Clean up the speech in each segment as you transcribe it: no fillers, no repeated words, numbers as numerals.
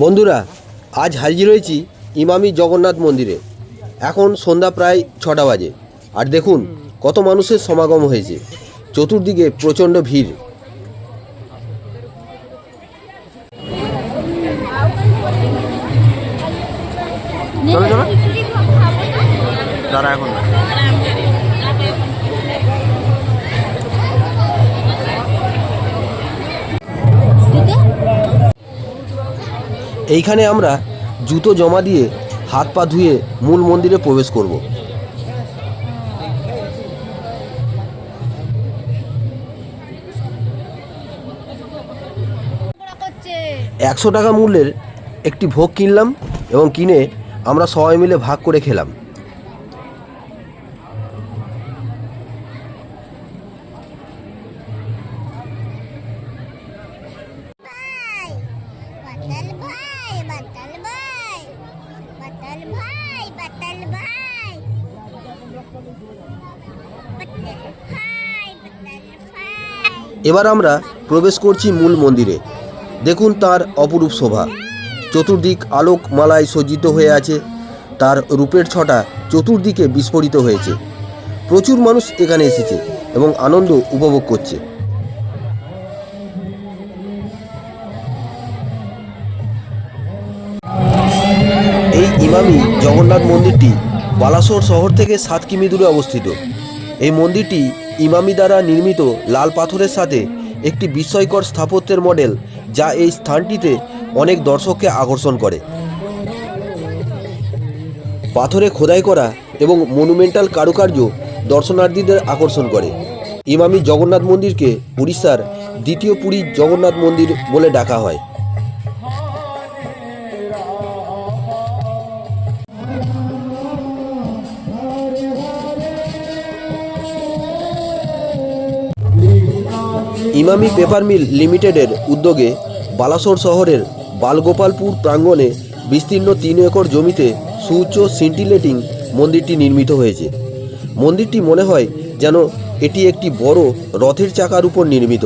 বন্ধুরা, আজ হাজির হয়েছি ইমামি জগন্নাথ মন্দিরে। এখন সন্ধ্যা প্রায় 6টা বাজে, আর দেখুন কত মানুষের সমাগম হয়েছে। চতুর্দিকে প্রচণ্ড ভিড়। চলো চলো যারা এখন এইখানে আমরা জুতো জমা দিয়ে হাত পা ধুয়ে মূল মন্দিরে প্রবেশ করব। 100 টাকা মূল্যের একটি ভোগ কিনলাম এবং কিনে আমরা সবাই মিলে ভাগ করে খেলাম। এবার আমরা প্রবেশ করছি মূল মন্দিরে। দেখুন তার অপরূপ শোভা। চতুর্দিক আলোক মালায় সজ্জিত হয়ে আছে। তার রূপের ছটা চতুর্দিকে বিস্ফোরিত হয়েছে। প্রচুর মানুষ এখানে এসেছে এবং আনন্দ উপভোগ করছে। এই ইমামি জগন্নাথ মন্দিরটি বালাসোর শহর থেকে 7 কিমি দূরে অবস্থিত। এই মন্দিরটি ইমামি দ্বারা নির্মিত লাল পাথরের সাথে একটি বিস্ময়কর স্থাপত্যের মডেল, যা এই স্থানটিতে অনেক দর্শককে আকর্ষণ করে। পাথরে খোদাই করা এবং মনুমেন্টাল কারুকার্য দর্শনার্থীদের আকর্ষণ করে। ইমামি জগন্নাথ মন্দিরকে উড়িষ্যার দ্বিতীয় পুরী জগন্নাথ মন্দির বলে ডাকা হয়। ইমামি পেপার মিল লিমিটেডের উদ্যোগে বালাসোর শহরের বালগোপালপুর প্রাঙ্গণে বিস্তীর্ণ 3 একর জমিতে সুউচ্চ সিন্টিলেটিং মন্দিরটি নির্মিত হয়েছে। মন্দিরটি মনে হয় যেন এটি একটি বড় রথের চাকার উপর নির্মিত।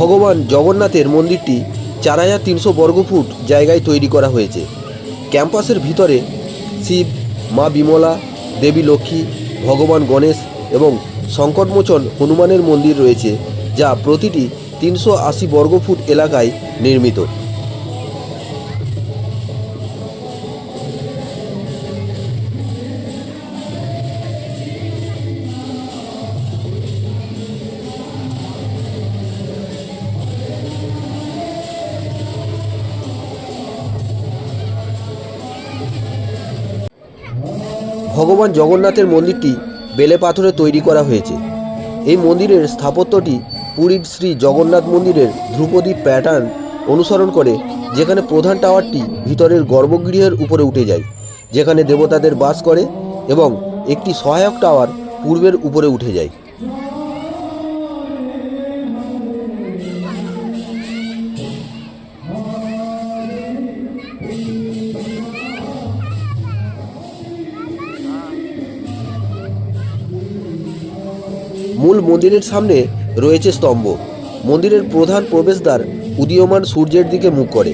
ভগবান জগন্নাথের মন্দিরটি 4300 বর্গফুট জায়গায় তৈরি করা হয়েছে। ক্যাম্পাসের ভিতরে শিব, মা বিমলা, দেবী লক্ষ্মী, ভগবান গণেশ এবং সংকটমোচন হনুমানের মন্দির রয়েছে, যা প্রতিটি 380 বর্গফুট এলাকায় নির্মিত। ভগবান জগন্নাথের মন্দিরটি বেলে পাথরে তৈরি করা হয়েছে। এই মন্দিরের স্থাপত্যটি পুরীর শ্রী জগন্নাথ মন্দিরের ধ্রুপদী প্যাটার্ন অনুসরণ করে, যেখানে প্রধান টাওয়ারটি ভিতরের গর্ভগৃহের উপরে উঠে যায়, যেখানে দেবতাদের বাস করে, এবং একটি সহায়ক টাওয়ার পূর্বের উপরে উঠে যায়। মূল মন্দিরের সামনে রয়েছে স্তম্ভ। মন্দিরের প্রধান প্রবেশদ্বার উদীয়মান সূর্যের দিকে মুখ করে।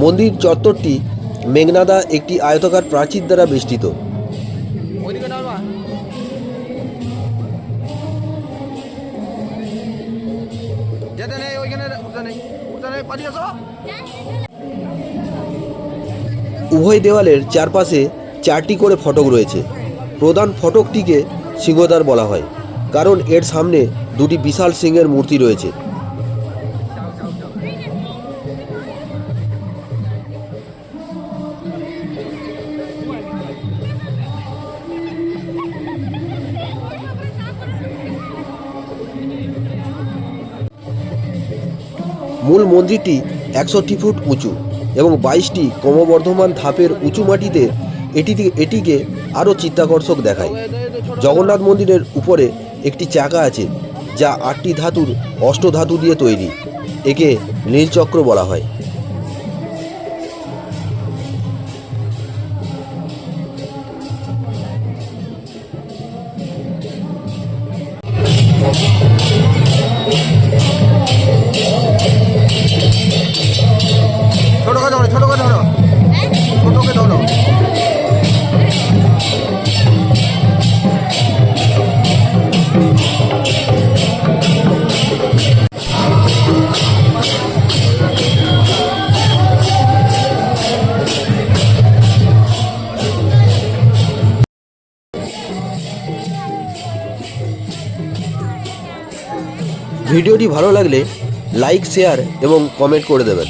মন্দির চত্বরটি মেঘনাদা একটি আয়তাকার প্রাচীর দ্বারা বেষ্টিত। উভয় দেওয়ালের চারপাশে 4টি করে ফটক রয়েছে। প্রধান ফটকটিকে সিংহদ্বার বলা হয়, কারণ এর সামনে 2টি বিশাল সিংহের মূর্তি রয়েছে। মূল মন্দিরটি 61 ফুট উঁচু এবং 22টি ক্রমবর্ধমান ধাপের উঁচু মাটিতে এটিকে আরও চিত্তাকর্ষক দেখায়। জগন্নাথ মন্দিরের উপরে একটি চাকা আছে, যা 8টি ধাতুর অষ্টধাতু দিয়ে তৈরি। একে নীলচক্র বলা হয়। ছোটকে ধরো, ছোটকে ধরো, ছোটকে ধরো। ভিডিওটি ভালো লাগলে লাইক, শেয়ার এবং কমেন্ট করে দেবেন।